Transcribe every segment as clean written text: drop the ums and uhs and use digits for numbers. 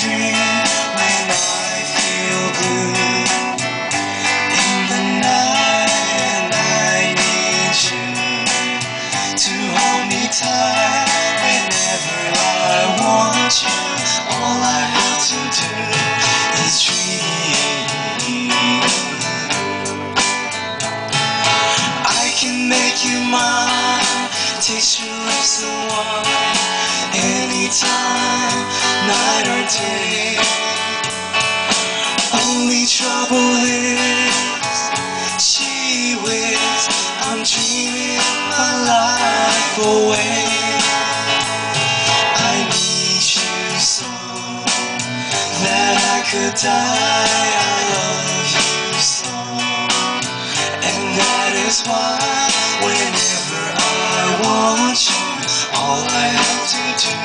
dream when I feel blue in the night, and I need you to hold me tight whenever I want you. All I have to do is dream. I can make you mine, taste your lips and wine, anytime, night or day. Only trouble is, she waits, I'm dreaming my life away. I need you so that I could die. I love you so, and that is why whenever I want you, all I have to do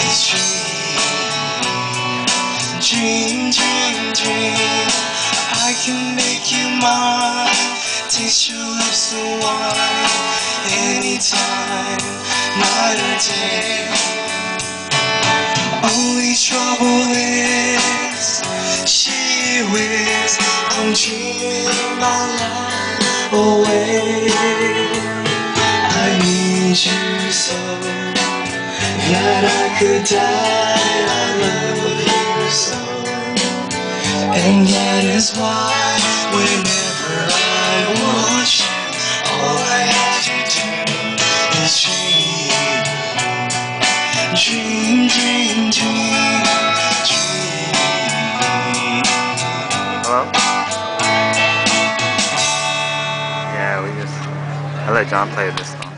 is dream. Dream, dream, dream. I can make you mine, taste your lips and wine, anytime, night or day. Only trouble is, she waits, I'm dreaming my life away. I need you so that I could die. I love you so, and that is why whenever I want you, all I have to do is dream. Dream, dream, dream, dream. Hello? Yeah, I let John play this song.